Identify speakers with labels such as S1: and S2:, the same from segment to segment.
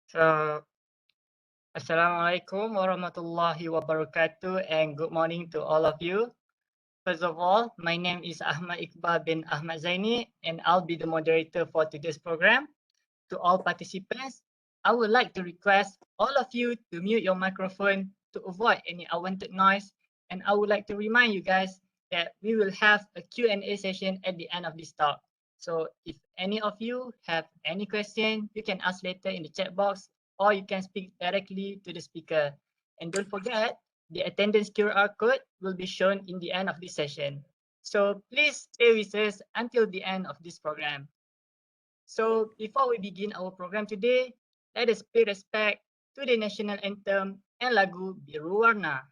S1: So, Assalamualaikum warahmatullahi wabarakatuh and good morning to all of you. First of all, my name is Ahmad Iqbal bin Ahmad Zaini and I'll be the moderator for today's program. To all participants, I would like to request all of you to mute your microphone to avoid any unwanted noise, and I would like to remind you guys that we will have a Q&A session at the end of this talk. So if any of you have any question, you can ask later in the chat box or you can speak directly to the speaker. And don't forget, the attendance QR code will be shown in the end of this session. So please stay with us until the end of this program. So before we begin our program today, let us pay respect to the national anthem and lagu Biru Warna.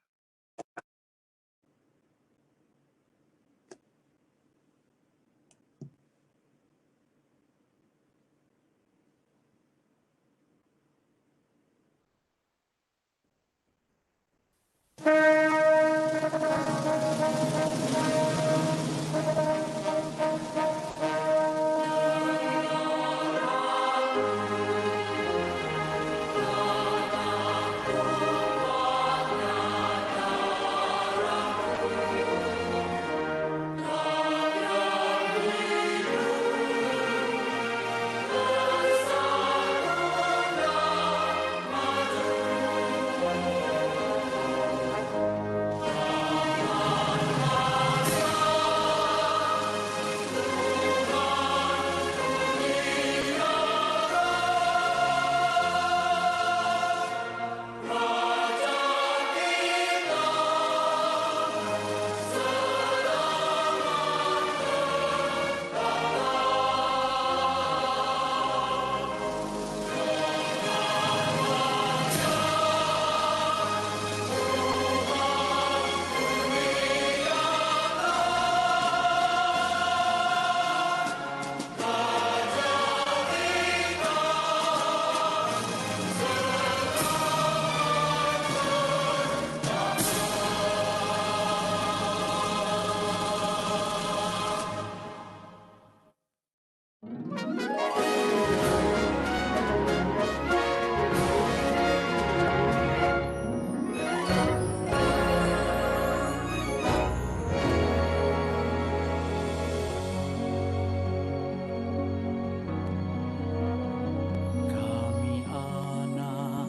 S2: Kami anak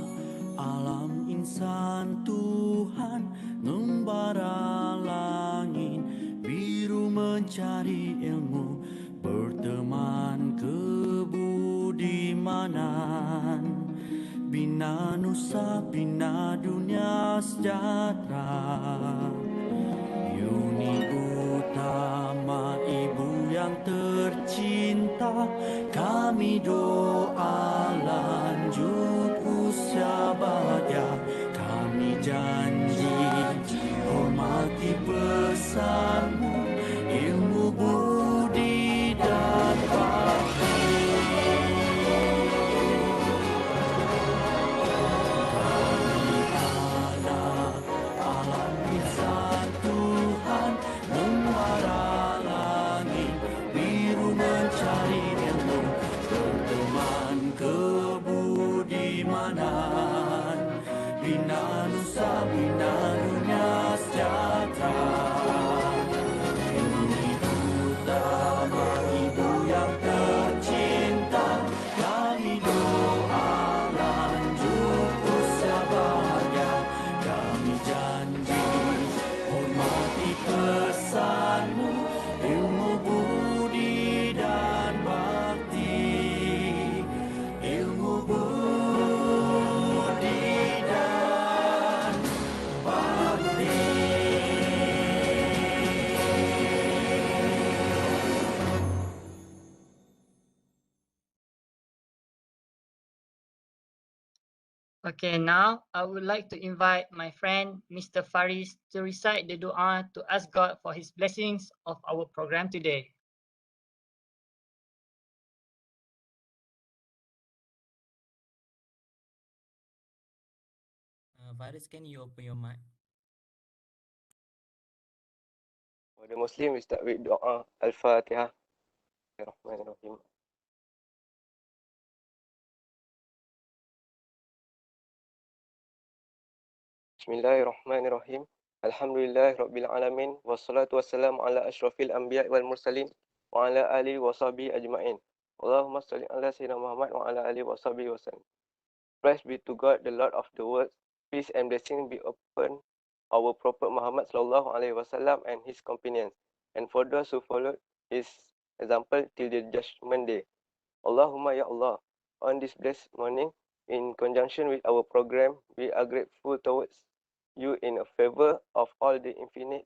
S2: alam insan Tuhan membara langit biru mencari ilmu berteman kebudimanan bina nusa bina dunia sejahtera. Yuni utama ibu yang tercinta, kami doa lanjut usia bahagia. Kami janji hormati pesanmu, ilmu budi dan bakti. Kami anak alam insan Tuhan membara langit biru mencari ilmu berteman kebudimanan bina nusa bina dunia sejahtera. Ini utama ibu yang tercinta, kami doa lanjut usia bahagia. Kami janji hormati pesanmu, ilmu budi dan bakti. Ilmu budi dan bakti.
S1: Okay, now I would like to invite my friend Mr. Faris to recite the dua to ask God for his blessings of our program today.
S3: Faris, can you open your mic?
S4: For the Muslim, we start with doa Al-Fatihah. Bismillahirrahmanirrahim. Bismillahirrahmanirrahim. Alhamdulillah Rabbil Alamin. Wassalatu wassalamu ala ashrafil anbiya wal mursalin. Wa ala alihi wa sahbihi ajma'in. Allahumma salli ala Sayyidina Muhammad wa ala alihi wa sahbihi wasallam. Praise be to God, the Lord of the world. Peace and blessing be upon our Prophet Muhammad sallallahu alaihi wasallam and his companions, and for those who followed his example till the judgment day. Allahumma ya Allah. On this blessed morning, in conjunction with our program, we are grateful towards you in a favor of all the infinite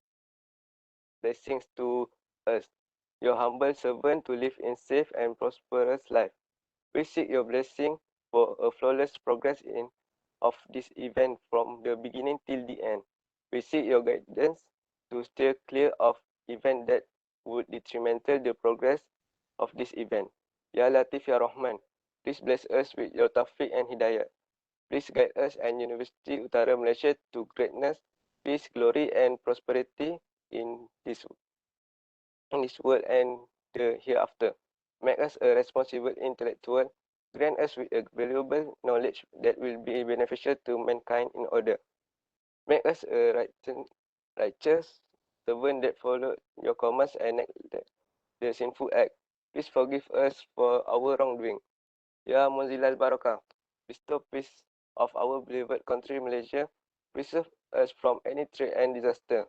S4: blessings to us, your humble servant, to live in safe and prosperous life. We seek your blessing for a flawless progress of this event from the beginning till the end. We seek your guidance to steer clear of events that would detrimental the progress of this event. Ya Latif Ya Rahman, please bless us with your taufiq and hidayah. Please guide us and University Utara Malaysia to greatness, peace, glory and prosperity in this world and the hereafter. Make us a responsible intellectual. Grant us with a valuable knowledge that will be beneficial to mankind in order. Make us a righteous servant that follow your commands and neglect the sinful act. Please forgive us for our wrongdoing. Ya Munzilal Barakah, bestow peace of our beloved country Malaysia. Preserve us from any threat and disaster.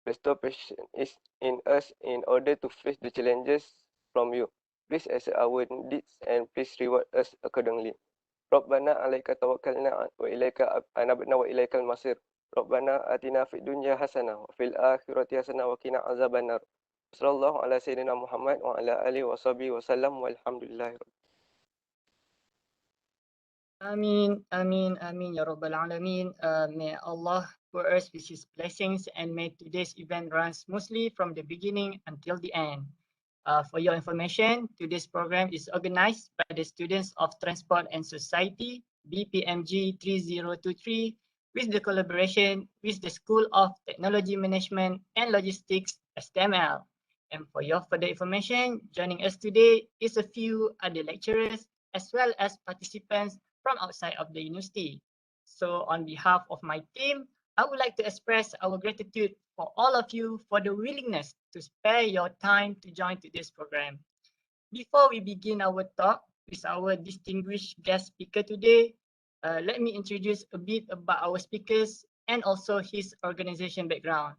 S4: Bestow patience in us in order to face the challenges from you. Please accept our deeds and please reward us accordingly. Rabbana alaika tawakkalna wa ilaika anabna wa ilaikal masir. Rabbana atina fid dunya hasanah wa fil akhirati hasanah wa qina azabannar. Sallallahu ala sayyidina Muhammad wa ala alihi wa sahbihi wa sallam walhamdulillah.
S1: Ameen, Ameen, Ameen, Ya Rabbal Alameen. May Allah pour us with His blessings and may today's event run smoothly from the beginning until the end. For your information, today's program is organized by the students of Transport and Society, BPMG 3023, with the collaboration with the School of Technology Management and Logistics, STML. And for your further information, joining us today is a few other lecturers as well as participants from outside of the university. So on behalf of my team, I would like to express our gratitude for all of you for the willingness to spare your time to join today's program. Before we begin our talk with our distinguished guest speaker today, let me introduce a bit about our speakers and also his organization background.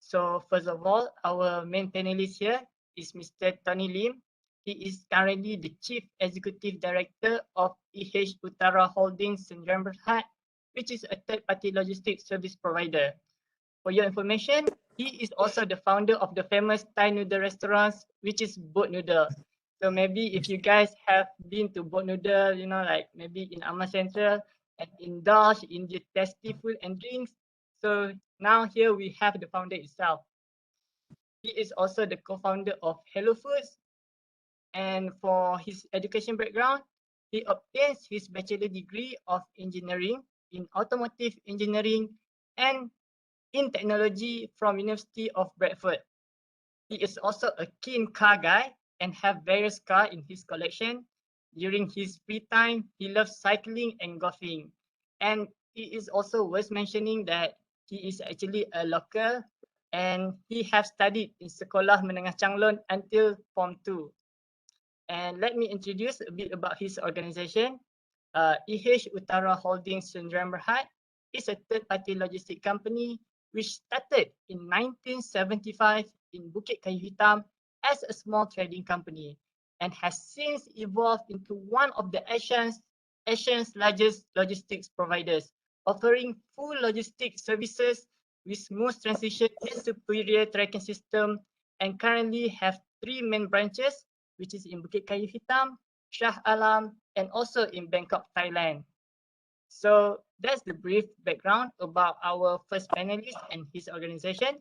S1: So first of all, our main panelist here is Mr. Tony Lim. He is currently the Chief Executive Director of EH Utara Holdings Sdn Bhd, which is a third-party logistics service provider. For your information, he is also the founder of the famous Thai noodle restaurants, which is Boat Noodle. So maybe if you guys have been to Boat Noodle, you know, like maybe in Aman Central and indulge in the tasty food and drinks. So now here we have the founder itself. He is also the co-founder of Hello Foods. And for his education background, he obtains his bachelor degree of engineering in automotive engineering and in technology from University of Bradford. He is also a keen car guy and have various cars in his collection. During his free time, he loves cycling and golfing. And it is also worth mentioning that he is actually a local and he has studied in Sekolah Menengah Changlon until Form 2. And let me introduce a bit about his organization. EH Utara Holdings Sdn Bhd is a third-party logistic company which started in 1975 in Bukit Kayu Hitam as a small trading company and has since evolved into one of the Asia's largest logistics providers, offering full logistics services with smooth transition and superior tracking system, and currently have 3 main branches, which is in Bukit Kayu Hitam, Shah Alam, and also in Bangkok, Thailand. So that's the brief background about our first panelist and his organization.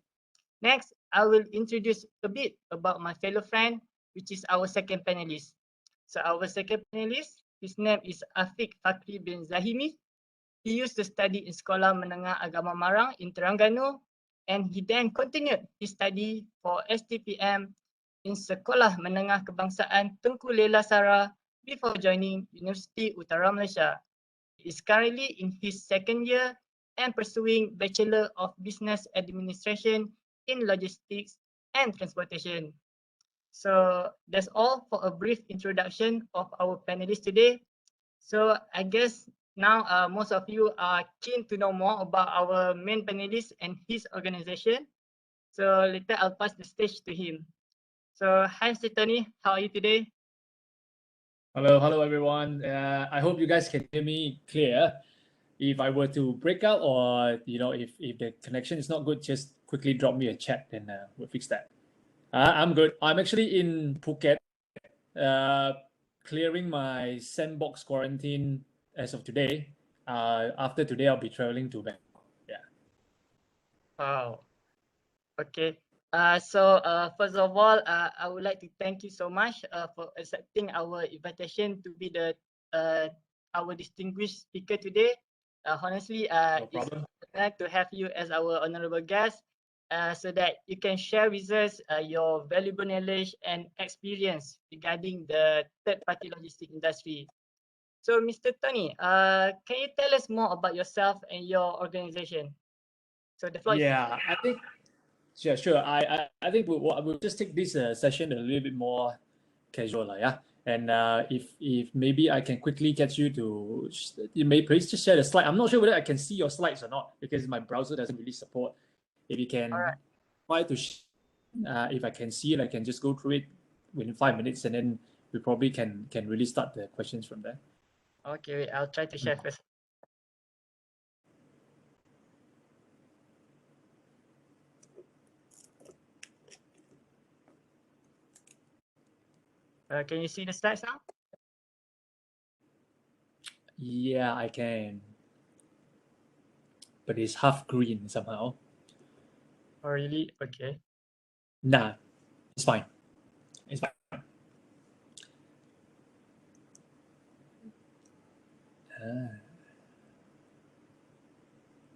S1: Next, I will introduce a bit about my fellow friend, which is our second panelist. So our second panelist, his name is Afiq Fakri bin Zahimi. He used to study in Sekolah Menengah Agama Marang in Terengganu, and he then continued his study for STPM in Sekolah Menengah Kebangsaan Tengku Lela Sara before joining University Utara Malaysia. He is currently in his second year and pursuing Bachelor of Business Administration in Logistics and Transportation. So that's all for a brief introduction of our panelists today. So I guess now most of you are keen to know more about our main panelist and his organization. So later I'll pass the stage to him. So hi, Mr. Tony, how are you today?
S5: Hello everyone. I hope you guys can hear me clear. If I were to break out, or if the connection is not good, just quickly drop me a chat and we'll fix that. I'm good. I'm actually in Phuket, clearing my sandbox quarantine as of today. After today, I'll be traveling to Bangkok. Yeah.
S1: Wow. Okay. So first of all, I would like to thank you so much for accepting our invitation to be our distinguished speaker today. Honestly,
S5: No
S1: it's
S5: problem.
S1: glad to have you as our honorable guest, so that you can share with us your valuable knowledge and experience regarding the third-party logistics industry. So, Mr. Tony, can you tell us more about yourself and your organization? So the floor is
S5: Yeah, I think. Yeah, sure. I think we'll just take this session a little bit more casual, yeah. And if maybe I can quickly get you to, you may please just share the slide. I'm not sure whether I can see your slides or not because my browser doesn't really support. If you can
S1: Alright.
S5: try to, if I can see it, I can just go through it within 5 minutes, and then we probably can really start the questions from there.
S1: Okay, wait, I'll try to share first. Can you see the slides now?
S5: Yeah, I can, but it's half green somehow.
S1: Oh, really? Okay.
S5: Nah, it's fine. It's fine.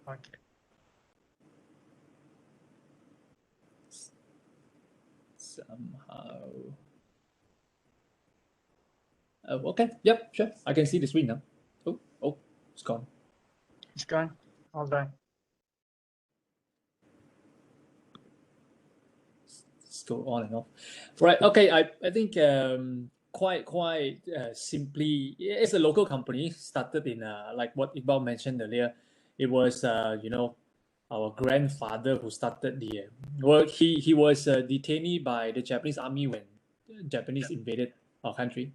S1: Okay.
S5: Somehow. Okay. Yep. Sure. I can see the screen now. Oh, it's gone.
S1: It's gone. Hold on.
S5: Let's go on and off. Right. Okay. I think quite simply, it's a local company started in like what Iqbal mentioned earlier. It was our grandfather who started the well, he was a detainee by the Japanese army when Japanese invaded our country.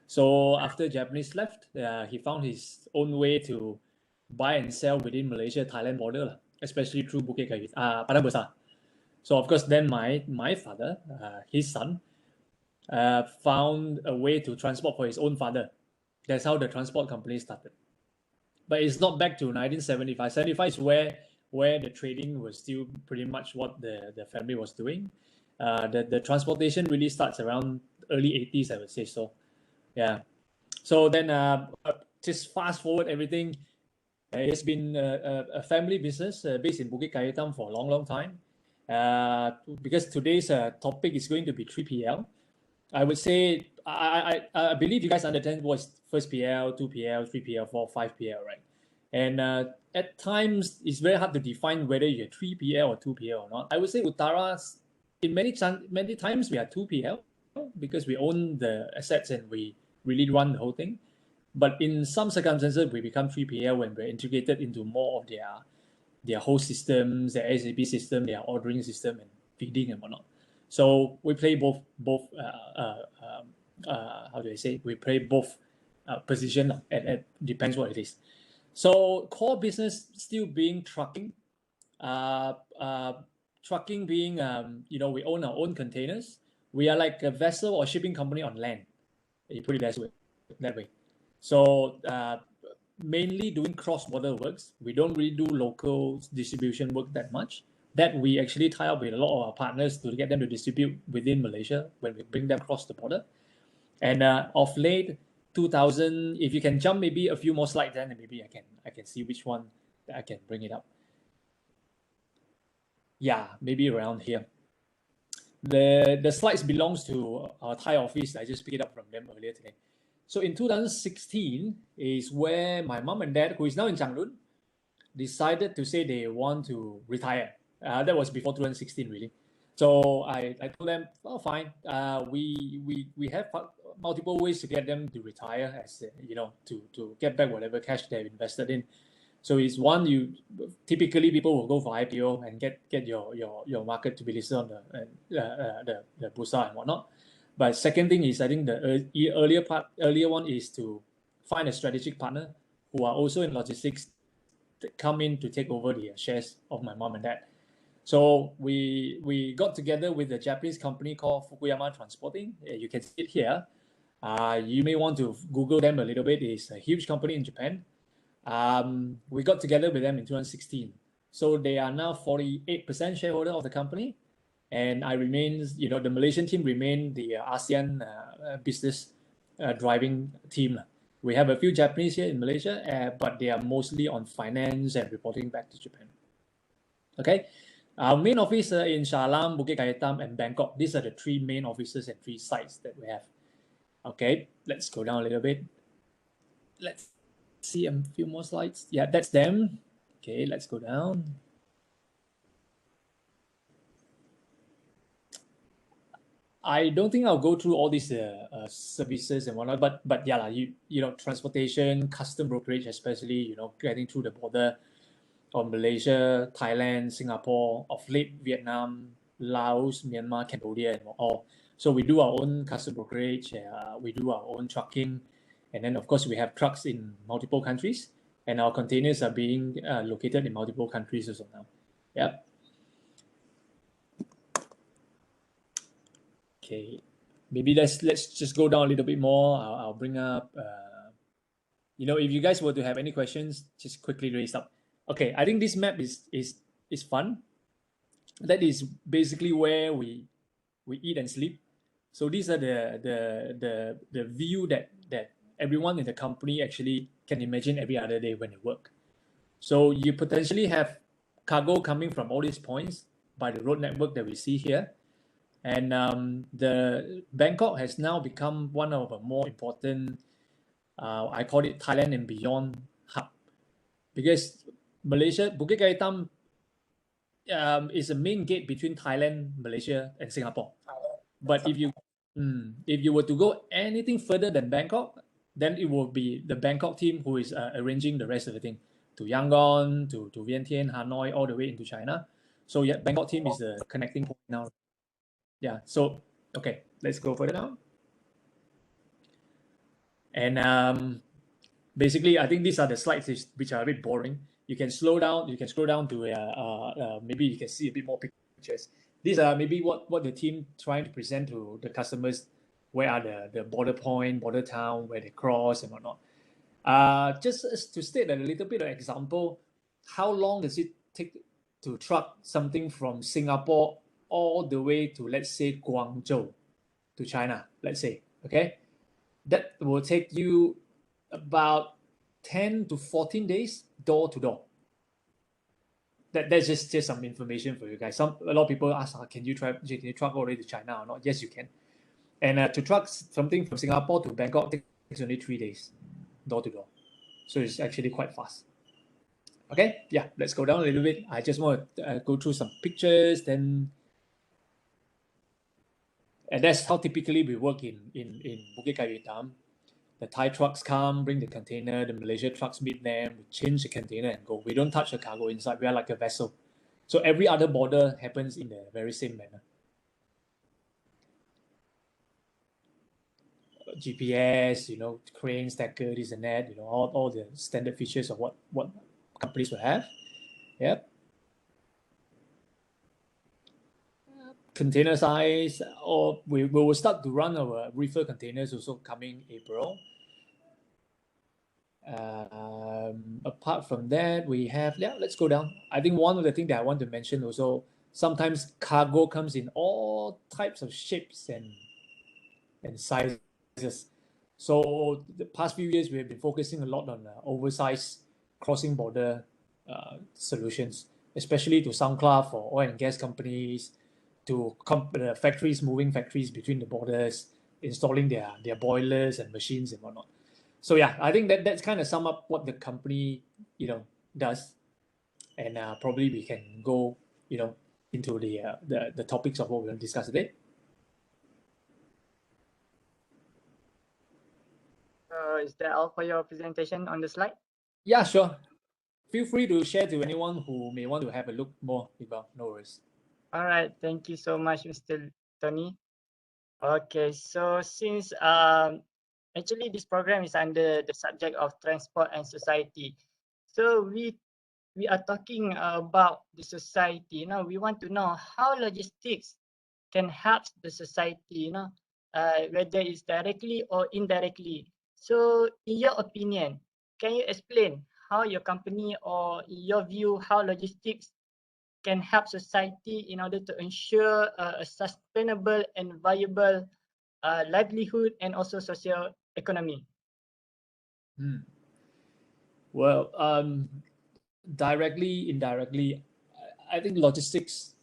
S5: So after Japanese left, he found his own way to buy and sell within Malaysia Thailand border, especially through Bukit Padang Besar. So of course, then my father, his son, found a way to transport for his own father. That's how the transport company started. But it's not back to 1975. 75 is where the trading was still pretty much what the family was doing. The transportation really starts around early 80s, I would say so. Yeah. So then just fast forward everything. It's been a family business based in Bukit Kayetam for a long time. Because today's topic is going to be 3PL. I would say I believe you guys understand what's first PL, 2PL, 3PL, 4, 5PL, right? And at times it's very hard to define whether you're 3PL or 2PL or not. I would say Uttara, in many times we are 2PL because we own the assets and we really run the whole thing. But in some circumstances, we become 3PL when we're integrated into more of their whole systems, their SAP system, their ordering system, and feeding and whatnot. So we play both. How do I say? We play both position. It depends what it is. So core business still being trucking. Trucking being we own our own containers. We are like a vessel or shipping company on land. You put it that way. So mainly doing cross-border works. We don't really do local distribution work that much. That we actually tie up with a lot of our partners to get them to distribute within Malaysia when we bring them across the border. And of late, 2000, if you can jump maybe a few more slides, then maybe I can see which one that I can bring it up. Yeah, maybe around here. The slides belongs to our Thai office. I just picked it up from them earlier today. So in 2016 is where my mom and dad, who is now in Changlun, decided to say they want to retire. That was before 2016, really. So I told them, oh, fine. We have multiple ways to get them to retire, as to get back whatever cash they've invested in. So it's one, you typically people will go for IPO and get your market to be listed on the Bursa and whatnot. But second thing is, I think the earlier one is to find a strategic partner who are also in logistics that come in to take over the shares of my mom and dad. So we got together with a Japanese company called Fukuyama Transporting. You can see it here. You may want to Google them a little bit. It's a huge company in Japan. We got together with them in 2016. So they are now 48% shareholder of the company. And I remain, the Malaysian team remain the ASEAN business driving team. We have a few Japanese here in Malaysia, but they are mostly on finance and reporting back to Japan. Okay. Our main office in Shah Alam, Bukit Karitam, and Bangkok. These are the 3 main offices and 3 sites that we have. Okay, let's go down a little bit. Let's see a few more slides. Yeah, that's them. Okay, let's go down. I don't think I'll go through all these services and whatnot, but yeah, transportation, custom brokerage, especially, getting through the border of Malaysia, Thailand, Singapore, of late Vietnam, Laos, Myanmar, Cambodia, and all. So we do our own custom brokerage, we do our own trucking, and then of course we have trucks in multiple countries, and our containers are being located in multiple countries as of now. Yep. Okay, maybe let's just go down a little bit more. I'll bring up, if you guys were to have any questions, just quickly raise up. Okay, I think this map is fun. That is basically where we eat and sleep. So these are the view that everyone in the company actually can imagine every other day when they work. So you potentially have cargo coming from all these points by the road network that we see here. And the Bangkok has now become one of the more important, I call it Thailand and beyond hub, because Malaysia, Bukit Karitam is a main gate between Thailand, Malaysia, and Singapore. But if you were to go anything further than Bangkok, then it will be the Bangkok team who is arranging the rest of the thing to Yangon, to Vientiane, Hanoi, all the way into China. So yeah, Bangkok team is the connecting point now. Yeah, so, okay, let's go further down. And basically, I think these are the slides which are a bit boring. You can slow down, you can scroll down to maybe you can see a bit more pictures. These are maybe what the team trying to present to the customers. Where are the border point, border town, where they cross and whatnot. Just to state a little bit of example, how long does it take to truck something from Singapore all the way to, let's say, Guangzhou to China, let's say, okay? That will take you about 10 to 14 days door to door. That's just some information for you guys. A lot of people ask, can you truck all the way to China or not? Yes, you can. And to truck something from Singapore to Bangkok takes only 3 days door to door. So it's actually quite fast. Okay, yeah, let's go down a little bit. I just want to go through some pictures, then. And that's how typically we work in Bukit Karitam. The Thai trucks come, bring the container, the Malaysia trucks meet them, we change the container and go. We don't touch the cargo inside, we are like a vessel. So every other border happens in the very same manner. GPS, crane, stacker, this and that, all the standard features of what companies will have. Yep. Container size, or we will start to run our reefer containers also coming April. Apart from that, we have, let's go down. I think one of the things that I want to mention also, sometimes cargo comes in all types of shapes and sizes. So the past few years, we have been focusing a lot on oversized crossing border solutions, especially to SoundCloud for oil and gas companies, to factories, moving factories between the borders, installing their boilers and machines and whatnot. So yeah, I think that's kind of sum up what the company does. and probably we can go, into the topics of what we're going to discuss today.
S1: Is that all for your presentation on the slide?
S5: Yeah, sure. Feel free to share to anyone who may want to have a look more, Iqbal. No worries.
S1: All right, thank you so much, Mr. Tony. Okay, so since actually this program is under the subject of transport and society, so we are talking about the society. We want to know how logistics can help the society. Whether it's directly or indirectly. So, in your opinion, can you explain how your company or in your view how logistics can help society in order to ensure a sustainable and viable livelihood and also social economy?
S5: Well, directly, indirectly, I think logistics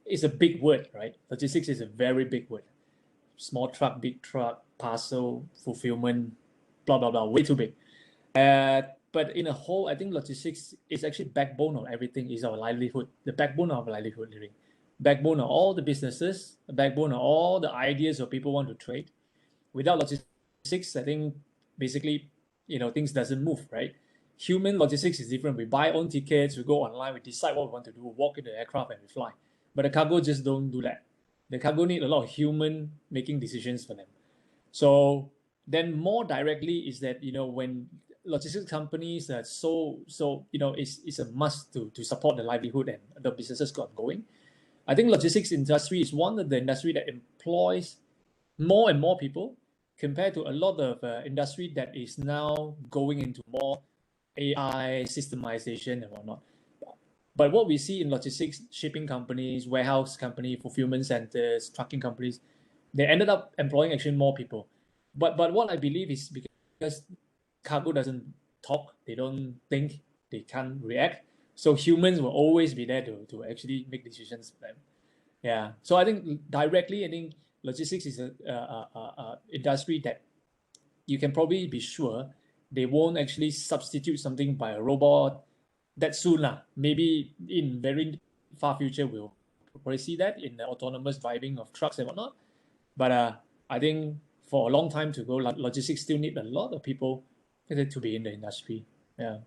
S5: is a big word, right? Logistics is a very big word. Small truck, big truck, parcel, fulfillment, blah, blah, blah, way too big. But in a whole, I think logistics is actually backbone of everything, is our livelihood, the backbone of livelihood living, backbone of all the businesses, the backbone of all the ideas of people want to trade. Without logistics, I think basically, things doesn't move, right? Human logistics is different. We buy own tickets, we go online, we decide what we want to do, walk in the aircraft and we fly. But the cargo just don't do that. The cargo need a lot of human making decisions for them. So then more directly is that, when logistics companies are it's a must to support the livelihood and the businesses got going. I think logistics industry is one of the industry that employs more and more people compared to a lot of industry that is now going into more AI systemization and whatnot. But what we see in logistics, shipping companies, warehouse company, fulfillment centers, trucking companies, they ended up employing actually more people. But what I believe is because cargo doesn't talk, they don't think, they can't react. So humans will always be there to actually make decisions for them. Yeah. So I think directly, I think logistics is a industry that you can probably be sure they won't actually substitute something by a robot that soon. Maybe in very far future, we'll probably see that in the autonomous driving of trucks and whatnot. But I think for a long time to go, logistics still need a lot of people to be in the industry. Yeah.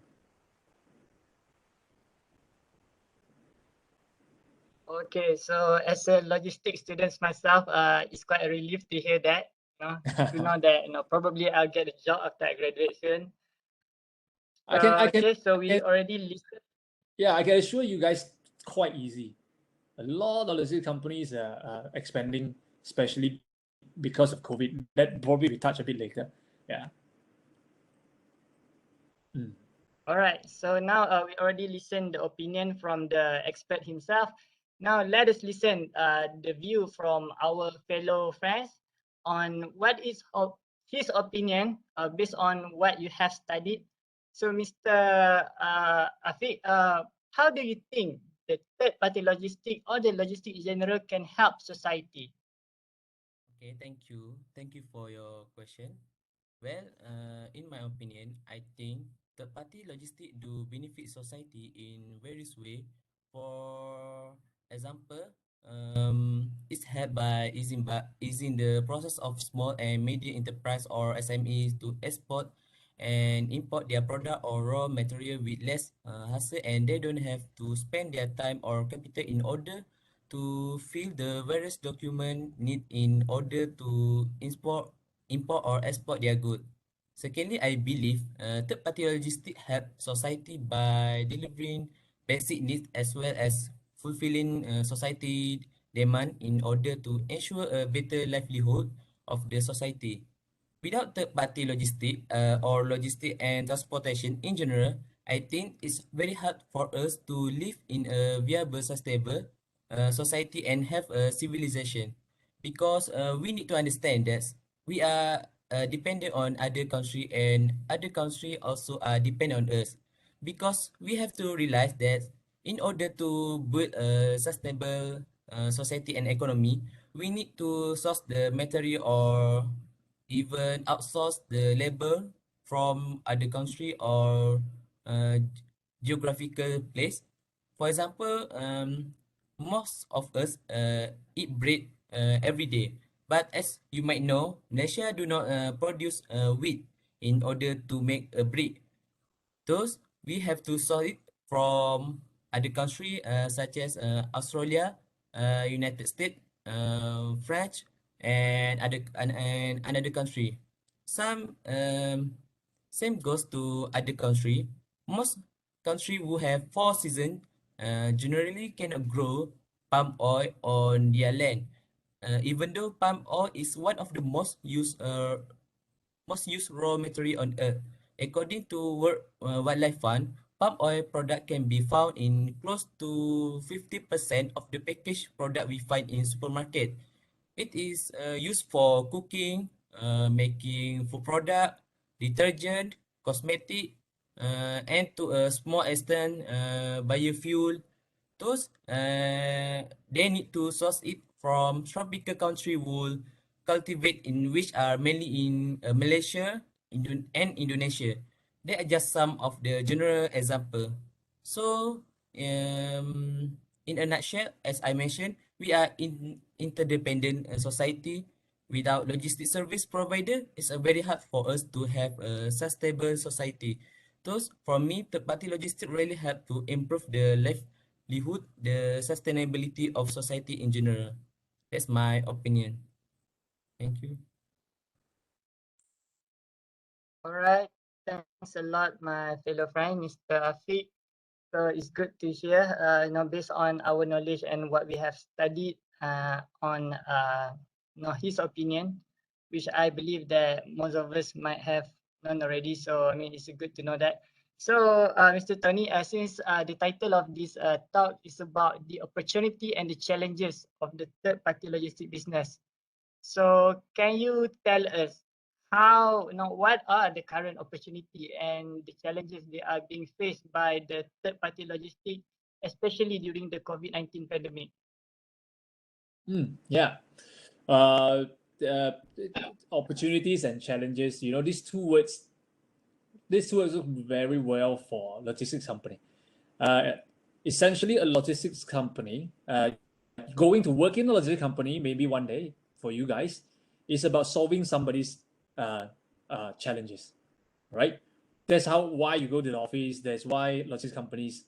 S1: Okay, so as a logistics student myself, it's quite a relief to hear that. To know that probably I'll get a job after I graduate soon.
S5: I can
S1: Okay, so we already listed.
S5: Yeah, I can assure you guys, quite easy. A lot of logistics companies are expanding, especially because of COVID. That probably we touch a bit later. Yeah.
S1: All right. So now we already listened the opinion from the expert himself. Now let us listen the view from our fellow friends on what is his opinion based on what you have studied. So Mr. Afiq, how do you think the third-party logistic or the logistic in general can help society?
S3: Okay, thank you. Thank you for your question. Well, in my opinion, I think third-party logistic do benefit society in various way. For example, it's helped by easing the process of small and medium enterprise or SMEs to export and import their product or raw material with less hassle, and they don't have to spend their time or capital in order to fill the various document need in order to import or export their good. Secondly, I believe third-party logistics help society by delivering basic needs as well as fulfilling society demand in order to ensure a better livelihood of the society. Without third-party logistic or logistic and transportation in general, I think it's very hard for us to live in a viable, sustainable society and have a civilization, because we need to understand that we are dependent on other country and other country also are dependent on us, because we have to realize that in order to build a sustainable society and economy, we need to source the material or even outsource the labor from other country or geographical place. For example, most of us eat bread every day. But as you might know, Malaysia do not produce wheat in order to make a bread. Thus, we have to source it from other country such as Australia, United States, French, and another country. Some same goes to other country. Most country who have 4 seasons generally cannot grow palm oil on their land. Even though palm oil is one of the most used raw material on Earth. According to World Wildlife Fund, palm oil product can be found in close to 50% of the packaged product we find in supermarket. It is used for cooking, making food product, detergent, cosmetic, and to a small extent, biofuel. Those they need to source it from tropical country wool cultivate in which are mainly in Malaysia and Indonesia. They are just some of the general example. So, in a nutshell, as I mentioned, we are in interdependent society. Without logistic service provider, it's very hard for us to have a sustainable society. Thus, for me, third-party logistics really help to improve the livelihood, the sustainability of society in general. That's my opinion. Thank you.
S1: All right. Thanks a lot, my fellow friend, Mr. Afiq. So it's good to hear, based on our knowledge and what we have studied on, his opinion, which I believe that most of us might have known already. So, I mean, it's good to know that. So, Mr. Tony, since the title of this talk is about the opportunity and the challenges of the third-party logistic business. So, can you tell us what are the current opportunity and the challenges they are being faced by the third-party logistics, especially during the COVID-19 pandemic?
S5: Yeah. Opportunities and challenges, these two words work very well for logistics company. Essentially, a logistics company, going to work in a logistics company maybe one day for you guys is about solving somebody's challenges, right? That's why you go to the office. That's why logistics companies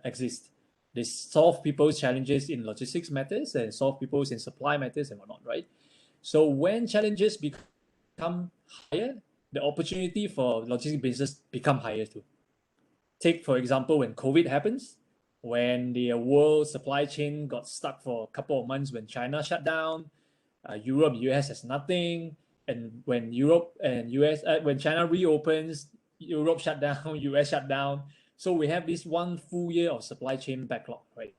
S5: exist. They solve people's challenges in logistics matters and solve people's in supply matters and whatnot, right? So when challenges become higher, the opportunity for logistics business become higher too. Take, for example, when COVID happens, when the world supply chain got stuck for a couple of months when China shut down, Europe, US has nothing, and when Europe and US, when China reopens, Europe shut down, US shut down. So we have this one full year of supply chain backlog, right?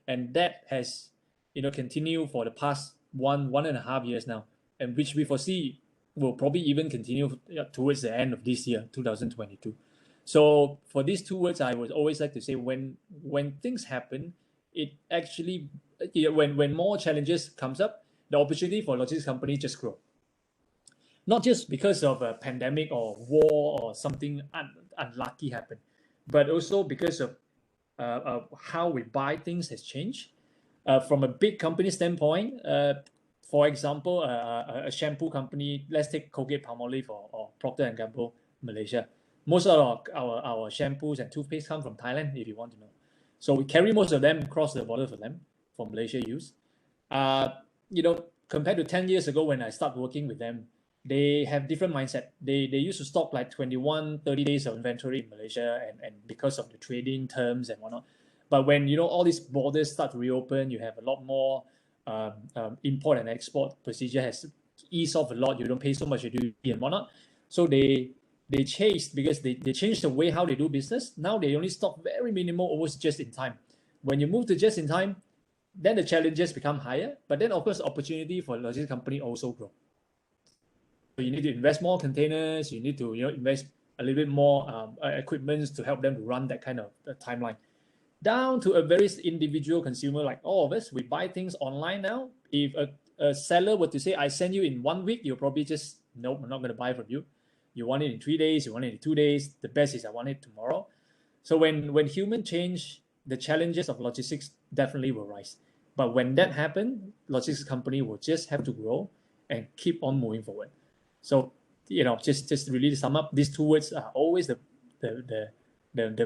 S5: And that has, continued for the past 1.5 years now, and which we foresee will probably even continue towards the end of this year, 2022. So for these two words, I would always like to say when things happen, it actually, when more challenges comes up, the opportunity for logistics company just grow. Not just because of a pandemic or war or something unlucky happen, but also because of how we buy things has changed. From a big company standpoint, for example, a shampoo company, let's take Colgate-Palmolive or Procter & Gamble, Malaysia. Most of our shampoos and toothpaste come from Thailand, if you want to know. So we carry most of them across the border for them, for Malaysia use. Compared to 10 years ago when I started working with them, they have different mindset. They used to stock like 21, 30 days of inventory in Malaysia and because of the trading terms and whatnot. But when, all these borders start to reopen, you have a lot more import and export procedure has eased off a lot. You don't pay so much duty and whatnot. So they changed because they changed the way how they do business. Now they only stock very minimal, almost just in time. When you move to just in time, then the challenges become higher. But then, of course, opportunity for logistics company also grow. So you need to invest more containers. You need to invest a little bit more equipment to help them to run that kind of timeline. Down to a very individual consumer like all of us, we buy things online now. If a seller were to say, I send you in 1 week, you'll probably just, nope, I'm not going to buy from you. You want it in 3 days, you want it in 2 days. The best is I want it tomorrow. So when human change, the challenges of logistics definitely will rise. But when that happens, logistics company will just have to grow and keep on moving forward. So, just really to sum up, these two words are always the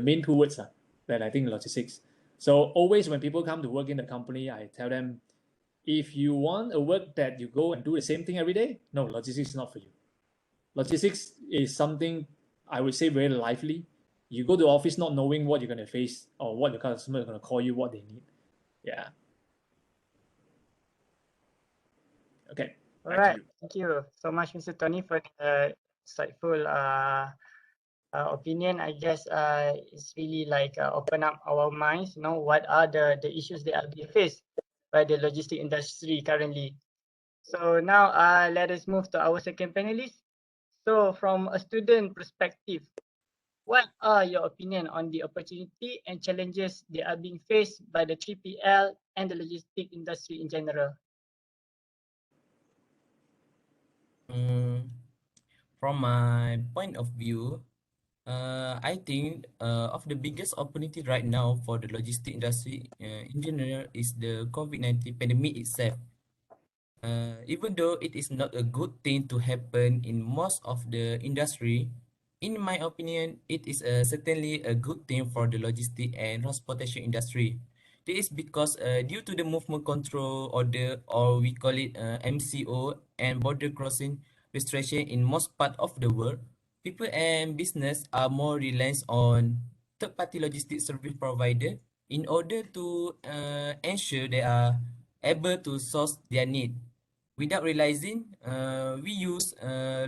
S5: main two words that I think logistics. So always when people come to work in the company, I tell them, if you want a work that you go and do the same thing every day, no, logistics is not for you. Logistics is something I would say very lively. You go to office not knowing what you're going to face or what your customer is going to call you, what they need. Yeah. Okay.
S1: All
S5: Back to
S1: right.
S5: you.
S1: Thank you so much, Mr. Tony, for the insightful opinion. I guess it's really like open up our minds. What are the issues that are being faced by the logistic industry currently? So now let us move to our second panelist. So from a student perspective, what are your opinion on the opportunity and challenges that are being faced by the 3PL and the logistic industry in general?
S3: From my point of view, I think of the biggest opportunity right now for the logistic industry in general is the COVID-19 pandemic itself. Even though it is not a good thing to happen in most of the industry, in my opinion, it is certainly a good thing for the logistic and transportation industry. This is because due to the movement control order, or we call it MCO, and border crossing restriction in most part of the world, people and business are more reliant on third-party logistics service provider in order to ensure they are able to source their need. Without realizing, we use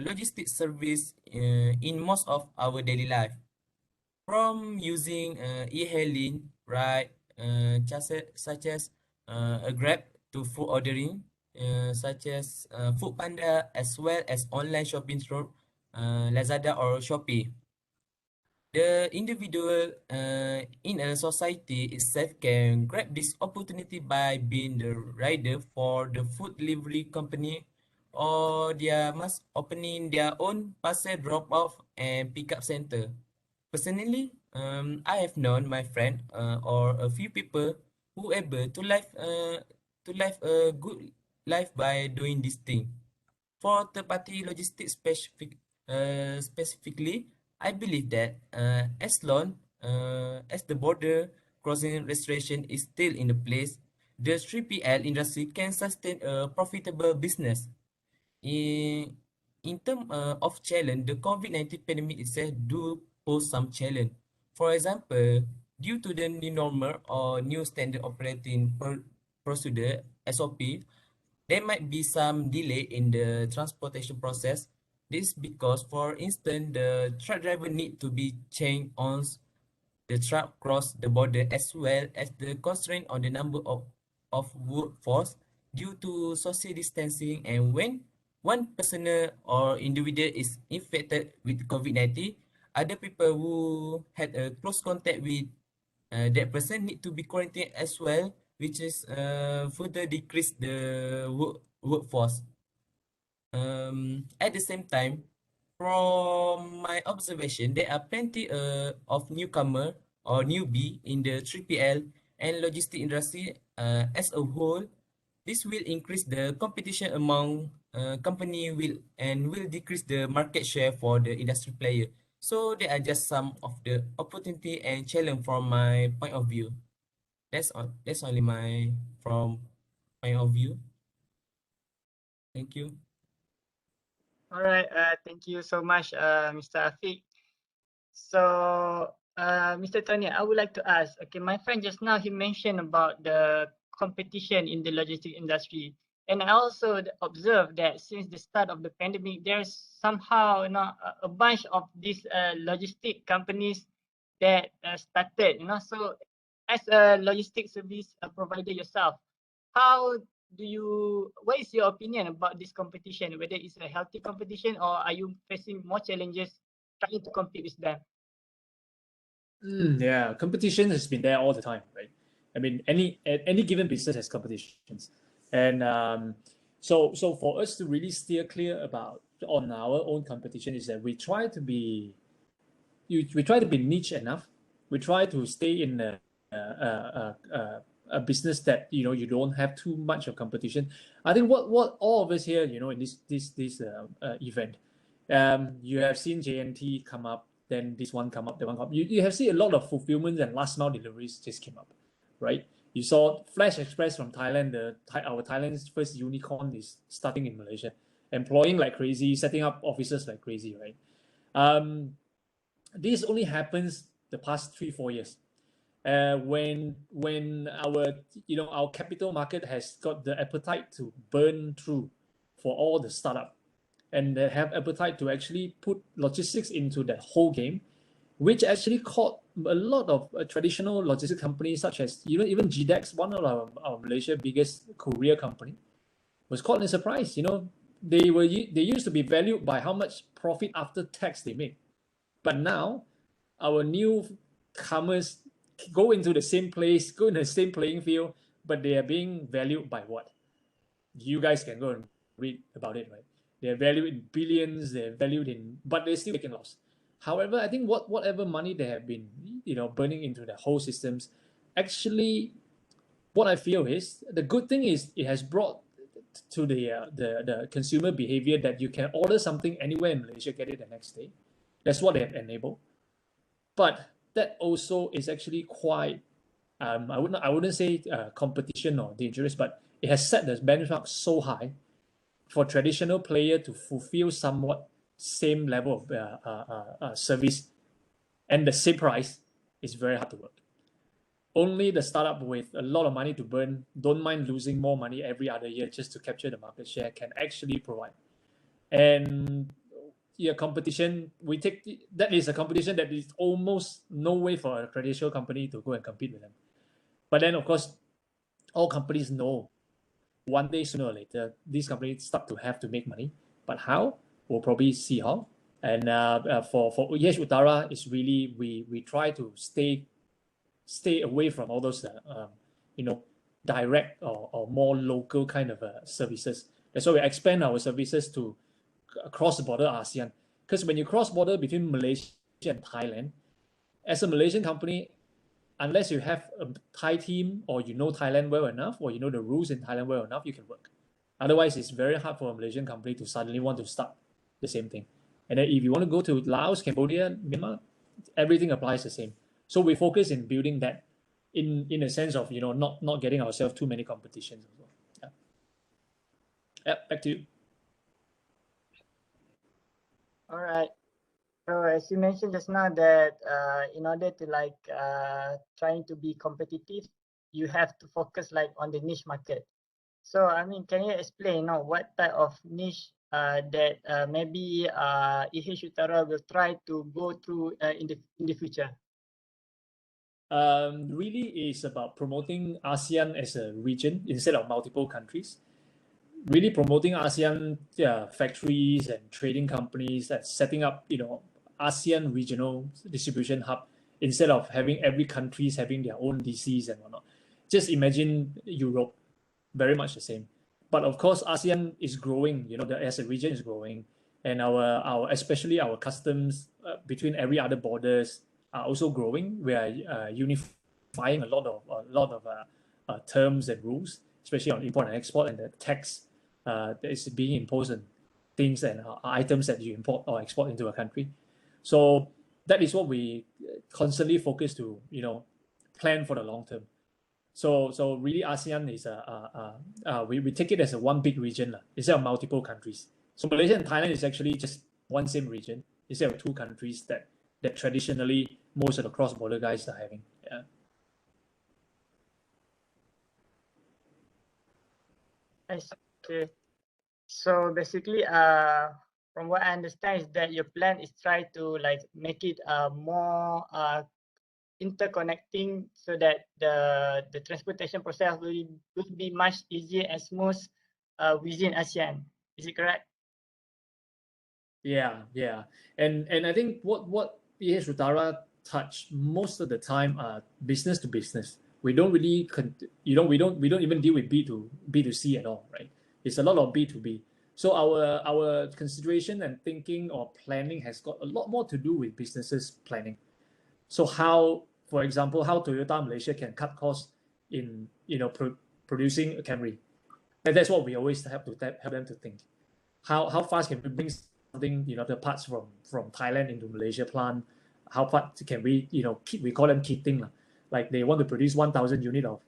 S3: logistics service in most of our daily life. From using e-hailing, right, such as a Grab, to food ordering, such as Food Panda, as well as online shopping through Lazada or Shopee. The individual in a society itself can grab this opportunity by being the rider for the food delivery company, or their mass opening their own parcel drop off and pickup center. Personally, I have known my friend or a few people who able to live a good life by doing this thing. For third-party logistics specifically, I believe that as long as the border crossing restriction is still in the place, the 3PL industry can sustain a profitable business. In in terms of challenge, the COVID-19 pandemic itself do pose some challenge. For example, due to the new normal or new standard operating procedure (SOP), there might be some delay in the transportation process. This because, for instance, the truck driver need to be trained on the truck cross the border, as well as the constraint on the number of workforce due to social distancing. And when one person or individual is infected with COVID-19, other people who had a close contact with that person need to be quarantined as well, which is further decrease the workforce. At the same time, from my observation, there are plenty of newcomer or newbie in the 3PL and logistic industry as a whole. This will increase the competition among company will decrease the market share for the industry player. So there are just some of the opportunity and challenge from my point of view. That's all. That's only my from point of view. Thank you.
S1: All right. Thank you so much, Mr. Afiq. So, Mr. Tony, I would like to ask, okay, my friend just now, he mentioned about the competition in the logistic industry. And I also observed that since the start of the pandemic, there's somehow a bunch of these logistic companies that started, So as a logistic service provider yourself, what is your opinion about this competition? Whether it's a healthy competition, or are you facing more challenges trying to compete with them?
S5: Yeah, competition has been there all the time, right? I mean, any given business has competitions, and so for us to really steer clear about on our own competition is that we try to be niche enough. We try to stay in a business that you don't have too much of competition. I think what all of us here, in this event, you have seen JNT come up, then this one come up, that one come up. You have seen a lot of fulfillment and last mile deliveries just came up, right? You saw Flash Express from Thailand, our Thailand's first unicorn is starting in Malaysia, employing like crazy, setting up offices like crazy, right? This only happens the past 3-4 years. When our capital market has got the appetite to burn through for all the startup, and they have appetite to actually put logistics into that whole game, which actually caught a lot of traditional logistics companies such as even GDEX, one of our Malaysia's biggest courier company, was caught in a surprise. They used to be valued by how much profit after tax they make, but now our newcomers go into the same place, go in the same playing field, but they are being valued by what? You guys can go and read about it, right? They're valued in billions, but they're still making loss. However, I think whatever money they have been, burning into the whole systems, actually, what I feel is the good thing is it has brought to the consumer behavior that you can order something anywhere in Malaysia, get it the next day. That's what they have enabled. But that also is actually quite, I wouldn't say competition or dangerous, but it has set the benchmark so high for traditional player to fulfill somewhat same level of service and the same price is very hard to work. Only the startup with a lot of money to burn, don't mind losing more money every other year just to capture the market share, can actually provide. And competition, that is a competition that is almost no way for a traditional company to go and compete with them. But then, of course, all companies know one day, sooner or later, these companies start to have to make money. But how? We'll probably see how. And for EH Utara, it's really we try to stay away from all those direct or more local kind of services. That's why we expand our services to cross-border ASEAN. Because when you cross-border between Malaysia and Thailand, as a Malaysian company, unless you have a Thai team or you know Thailand well enough or you know the rules in Thailand well enough, you can work. Otherwise, it's very hard for a Malaysian company to suddenly want to start the same thing. And then if you want to go to Laos, Cambodia, Myanmar, everything applies the same. So we focus in building that in a sense of not getting ourselves too many competitions as well. Yeah, back to you.
S1: All right. So as you mentioned just now that in order to trying to be competitive, you have to focus on the niche market. So I mean, can you explain what type of niche that maybe EH Utara will try to go through in the future?
S5: Really is about promoting ASEAN as a region instead of multiple countries. Really promoting ASEAN factories and trading companies and setting up ASEAN regional distribution hub instead of having every countries having their own DCs and whatnot. Just imagine Europe, very much the same. But of course, ASEAN is growing. As a region is growing, and our especially our customs between every other borders are also growing. We are unifying a lot of terms and rules, especially on import and export, and the tax that is being imposed on things and items that you import or export into a country. So that is what we constantly focus to, plan for the long term. So really ASEAN is we take it as a one big region instead of multiple countries. So Malaysia and Thailand is actually just one same region instead of two countries that traditionally most of the cross-border guys are having. Yeah.
S1: Okay. So basically, from what I understand, is that your plan is try to make it more interconnecting so that the transportation process will be much easier and smooth within ASEAN. Is it correct?
S5: Yeah. And I think what EH Utara touch most of the time are business to business. We don't really we don't even deal with B2C at all, right? It's a lot of B2B. So our consideration and thinking or planning has got a lot more to do with businesses planning. So how for example, how Toyota Malaysia can cut costs in producing a Camry. And that's what we always have to help them to think. How fast can we bring something, the parts from Thailand into Malaysia plant? How fast can we, we call them kitting, like they want to produce 1,000 unit of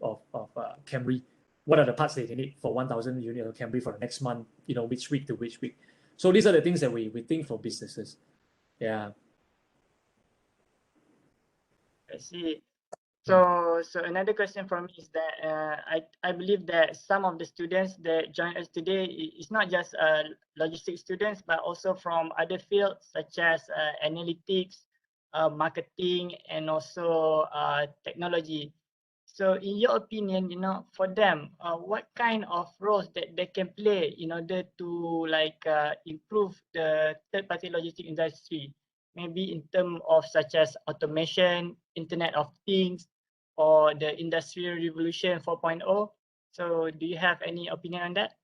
S5: Camry. What are the parts they need for 1,000 unit of Camry for the next month? Which week to which week. So these are the things that we think for businesses. Yeah.
S1: I see. So another question from me is that I believe that some of the students that join us today is not just logistics students, but also from other fields such as analytics, marketing, and also technology. So in your opinion, for them, what kind of roles that they can play in order to improve the third-party logistics industry? Maybe in terms of such as automation, Internet of Things, or the Industrial Revolution 4.0. So do you have any opinion on that?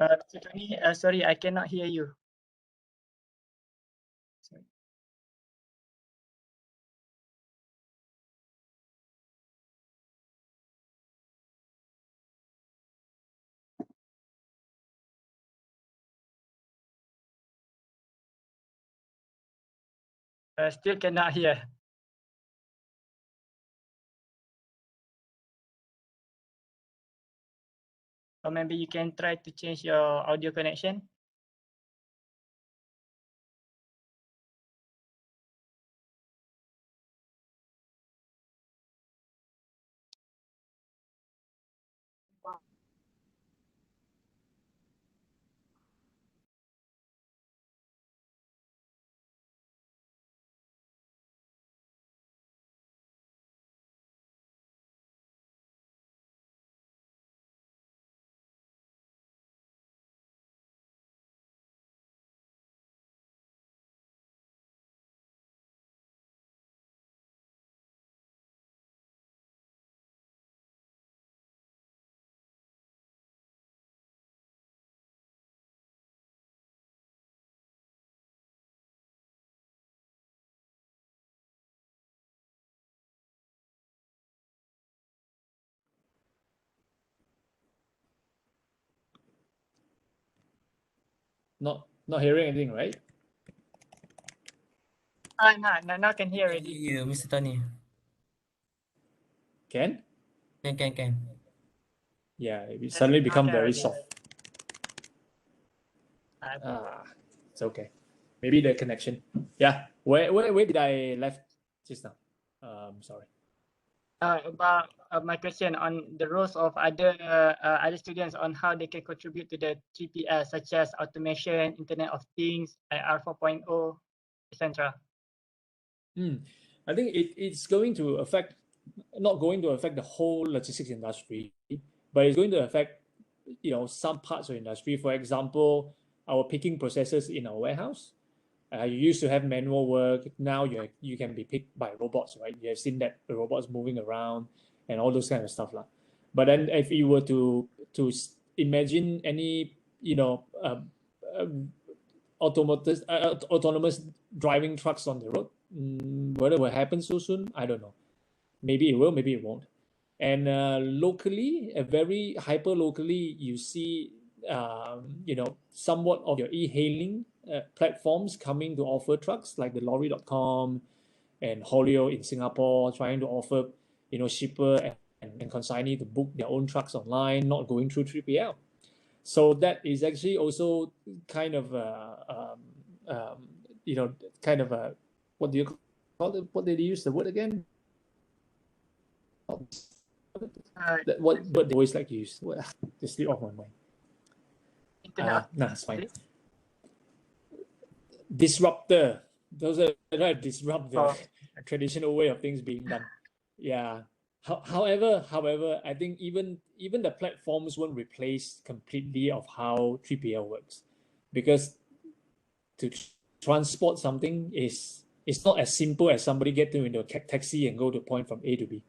S1: Mr. Tony, sorry, I cannot hear you. Sorry. Still cannot hear. Or maybe you can try to change your audio connection.
S5: Not hearing anything, right?
S1: No, now can hear
S3: Can
S1: already.
S3: hear you, Mr. Tony.
S5: Can?
S3: Can.
S5: Yeah, it suddenly become
S1: can
S5: very
S1: already.
S5: soft. It's okay. Maybe the connection. Yeah. Where did I left just now? Sorry.
S1: About my question on the roles of other students on how they can contribute to the 3PS, such as automation, Internet of Things, IR 4.0, etc.
S5: I think it's going to affect, not going to affect the whole logistics industry, but it's going to affect, some parts of the industry. For example, our picking processes in our warehouse. You used to have manual work. Now you can be picked by robots, right? You have seen that the robots moving around and all those kind of stuff, lah. But then if you were to imagine any, autonomous driving trucks on the road, whether it will happen so soon, I don't know. Maybe it will, maybe it won't. And locally, very hyper locally, you see, somewhat of your e-hailing platforms coming to offer trucks like the Lorry.com and Holio in Singapore, trying to offer, shipper and consignee to book their own trucks online, not going through 3PL. So that is actually also kind of kind of a, what do you call it? What did they use the word again? What they always like to use? Just slip off my mind. It's fine. Disruptor. Those are disrupt the traditional way of things being done. Yeah. However, I think even the platforms won't replace completely of how 3PL works, because to transport something is it's not as simple as somebody getting into a taxi and go to point from A to B.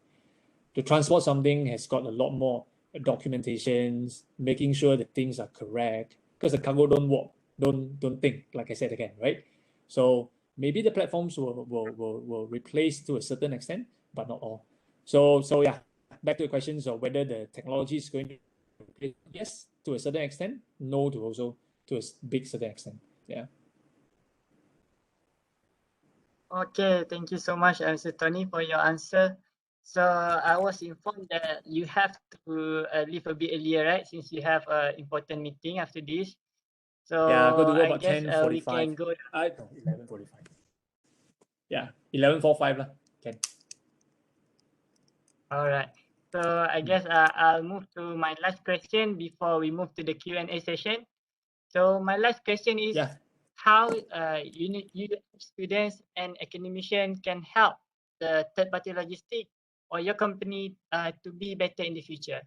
S5: To transport something has got a lot more documentations, making sure that things are correct, because the cargo don't walk, don't think, like I said again, right? So maybe the platforms will replace to a certain extent, but not all. So yeah, back to the questions of whether the technology is going to replace, yes, to a certain extent, no to also to a big certain extent. Yeah.
S1: Okay, thank you so much, Mr. Tony, for your answer. So I was informed that you have to leave a bit earlier, right? Since you have an important meeting after this. So
S5: Yeah, I got to go
S1: I
S5: about
S1: guess we
S5: 10:45.
S1: can go.
S5: No, 11:45. Yeah, 11:45 lah. Can.
S1: All right. So I guess I'll move to my last question before we move to the Q&A session. So my last question is
S5: Yeah.
S1: how you students and academicians can help the third-party logistics or your company to be better in the future?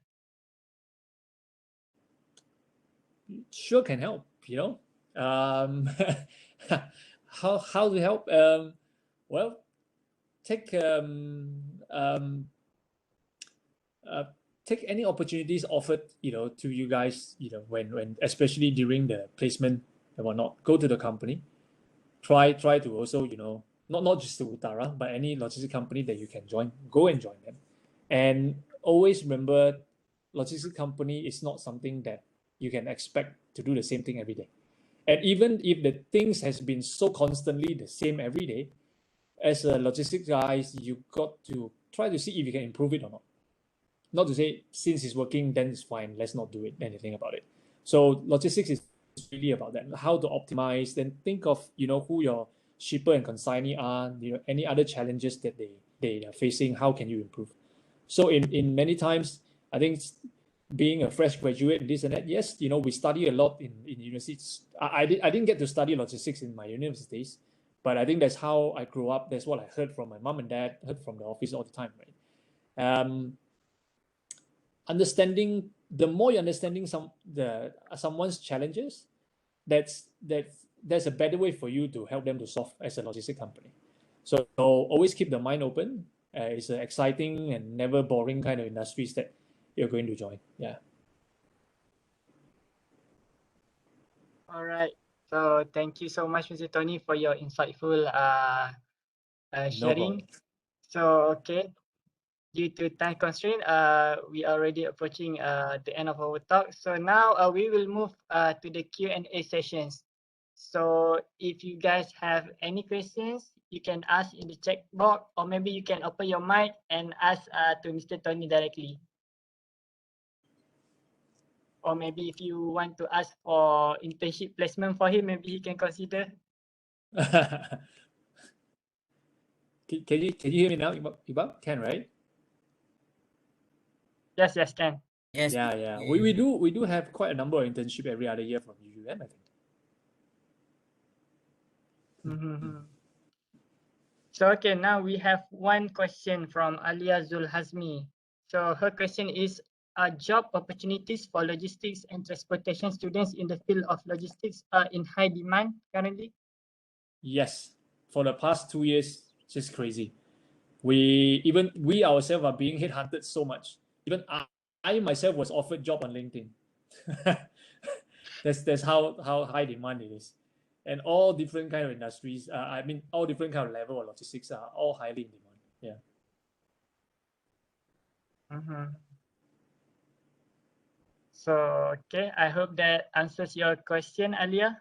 S5: Sure can help, you know. How to help? Well, take uh, take any opportunities offered, to you guys, when especially during the placement and whatnot. Go to the company. Try to also, not just the Utara, but any logistics company that you can join. Go and join them, and always remember, logistics company is not something that you can expect to do the same thing every day. And even if the things has been so constantly the same every day, as a logistics guys, you got to try to see if you can improve it or not. Not to say since it's working, then it's fine. Let's not do it. Anything about it. So logistics is really about that. How to optimize. Then think of who your shipper and consignee are. Any other challenges that they are facing. How can you improve? So in many times, I think being a fresh graduate, this and that, yes, we study a lot in universities. I didn't get to study logistics in my universities, but I think that's how I grew up. That's what I heard from my mom and dad, heard from the office all the time, right? Understanding, the more you're understanding someone's challenges, that's a better way for you to help them to solve as a logistic company. So always keep the mind open. It's an exciting and never boring kind of industries that you're going to join. Yeah.
S1: All right. So thank you so much, Mr. Tony, for your insightful
S5: No
S1: sharing.
S5: problem.
S1: So okay, due to time constraint, we are already approaching the end of our talk. So now we will move to the Q&A sessions. So if you guys have any questions, you can ask in the chat box, or maybe you can open your mic and ask to Mr. Tony directly. Or maybe if you want to ask for internship placement for him, maybe he can consider.
S5: Can you hear me now, Ibab? Can, right?
S1: Yes, can.
S3: Yes.
S5: Yeah. We do have quite a number of internship every other year from UUM, I think.
S1: So okay, now we have one question from Alia Zulhazmi. So her question is, are job opportunities for logistics and transportation students in the field of logistics are in high demand currently?
S5: Yes. For the past 2 years, just crazy. We ourselves are being headhunted so much. Even I myself was offered job on LinkedIn. That's how high demand it is, and all different kind of industries. I mean, all different kind of level of logistics are all highly in demand. Yeah.
S1: So okay, I hope that answers your question, Alia.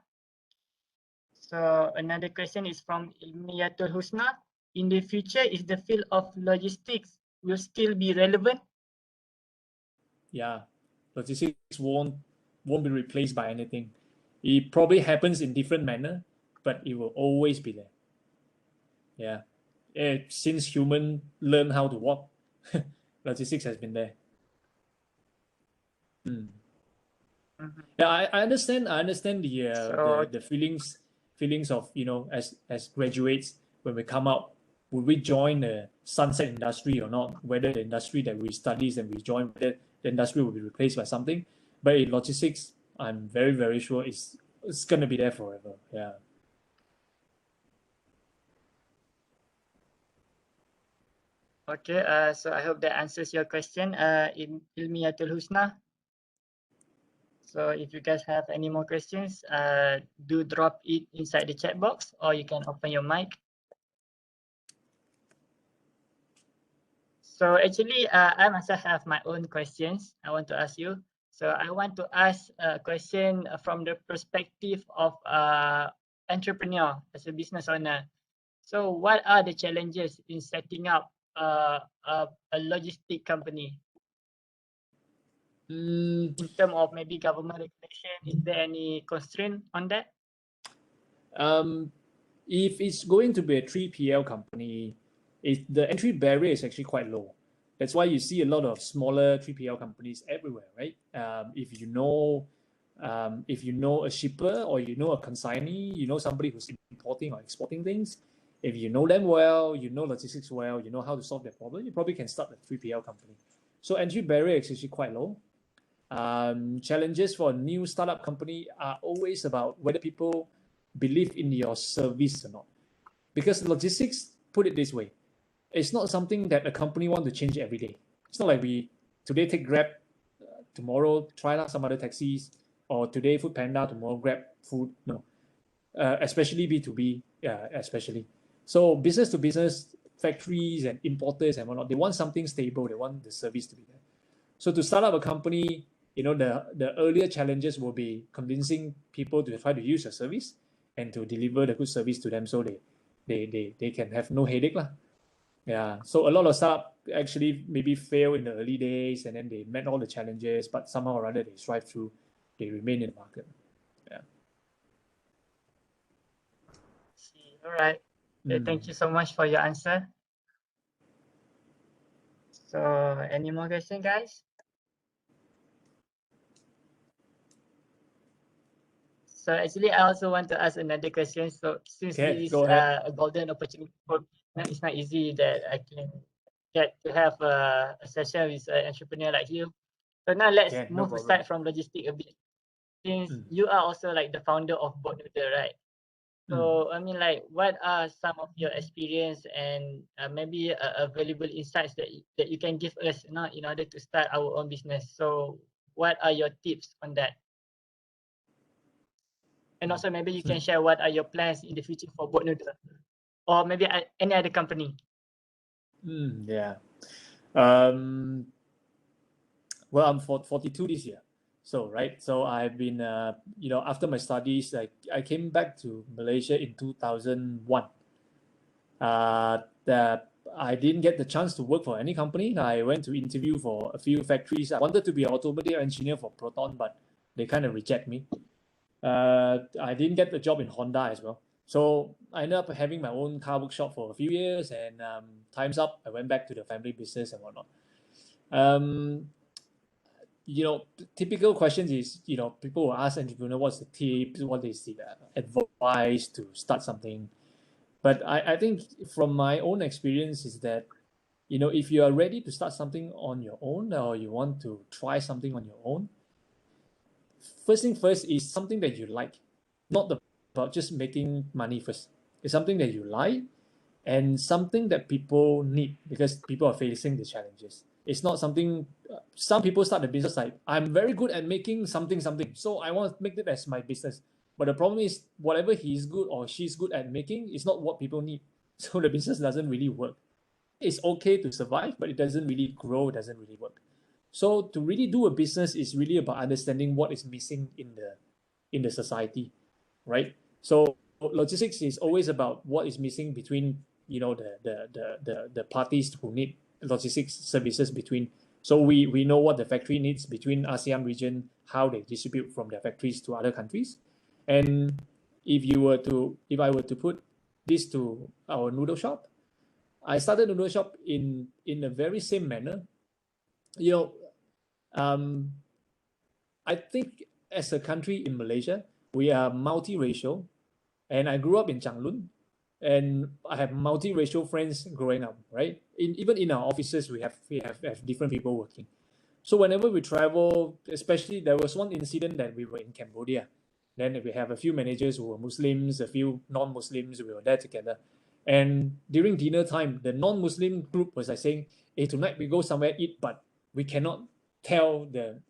S1: So another question is from Ilmiyatul Husna. In the future, is the field of logistics will still be relevant?
S5: Yeah, logistics won't be replaced by anything. It probably happens in different manner, but it will always be there. Yeah, since human learn how to walk, logistics has been there. Yeah, I understand. I understand the feelings of as graduates when we come out would we join the sunset industry or not, whether the industry that we studies and we join, whether the industry will be replaced by something. But in logistics, I'm very, very sure it's going to be there forever. Yeah.
S1: Okay, so I hope that answers your question, Ilmiyatul Husna. So if you guys have any more questions, do drop it inside the chat box, or you can open your mic. So actually, I myself have my own questions I want to ask you. So I want to ask a question from the perspective of entrepreneur as a business owner. So what are the challenges in setting up a logistic company? In terms of maybe government regulation, is there any constraint on that?
S5: If it's going to be a 3PL company, the entry barrier is actually quite low. That's why you see a lot of smaller 3PL companies everywhere, right? If you know a shipper, or you know a consignee, you know somebody who's importing or exporting things, if you know them well, you know logistics well, you know how to solve their problem, you probably can start a 3PL company. So entry barrier is actually quite low. Challenges for a new startup company are always about whether people believe in your service or not. Because logistics, put it this way, it's not something that a company wants to change every day. It's not like we today take Grab, tomorrow try out some other taxis, or today Food Panda, tomorrow Grab food. No, especially B2B, especially. So business to business, factories and importers and whatnot, they want something stable. They want the service to be there. So to start up a company, the earlier challenges will be convincing people to try to use your service and to deliver the good service to them, so they can have no headache lah. Yeah. So a lot of startup actually maybe fail in the early days, and then they met all the challenges, but somehow or other they strive through, they remain in the market. Yeah.
S1: All right. Thank you so much for your answer. So any more questions, guys? So actually, I also want to ask another question. So since
S5: Okay,
S1: this is
S5: go ahead.
S1: a golden opportunity for me, it's not easy that I can get to have a session with an entrepreneur like you. So now let's
S5: Okay, no
S1: move
S5: problem.
S1: aside from logistics a bit. Since you are also like the founder of Boat Noodle, right? So I mean, like, what are some of your experience and maybe a valuable insights that you can give us, in order to start our own business? So what are your tips on that? And also maybe you can share what are your plans in the future for Boat Noodle, or maybe any other company.
S5: Yeah. Well, I'm 42 this year. So, right. So I've been, after my studies, I came back to Malaysia in 2001. I didn't get the chance to work for any company. I went to interview for a few factories. I wanted to be an automobile engineer for Proton, but they kind of reject me. I didn't get the job in Honda as well. So I ended up having my own car workshop for a few years, and time's up. I went back to the family business and whatnot. Typical questions is, people will ask entrepreneur what's the tips, what is the advice to start something. But I think from my own experience is that, if you are ready to start something on your own, or you want to try something on your own, first thing first is something that you like, not about just making money first. It's something that you like and something that people need, because people are facing the challenges. It's not something, some people start a business like, I'm very good at making something, so I want to make it as my business. But the problem is, whatever he's good or she's good at making is not what people need. So the business doesn't really work. It's okay to survive, but it doesn't really grow, it doesn't really work. So to really do a business is really about understanding what is missing in the society, right? So logistics is always about what is missing between, the parties who need logistics services between. So we know what the factory needs between ASEAN region, how they distribute from their factories to other countries. And if I were to put this to our noodle shop, I started a noodle shop in a very same manner. I think as a country in Malaysia, we are multiracial, and I grew up in Changlun. and I have multiracial friends growing up, right? Even in our offices, we have different people working. So whenever we travel, especially there was one incident that we were in Cambodia. Then we have a few managers who were Muslims, a few non-Muslims. We were there together, and during dinner time, the non-Muslim group was like saying, "Hey, tonight we go somewhere eat, but we cannot tell the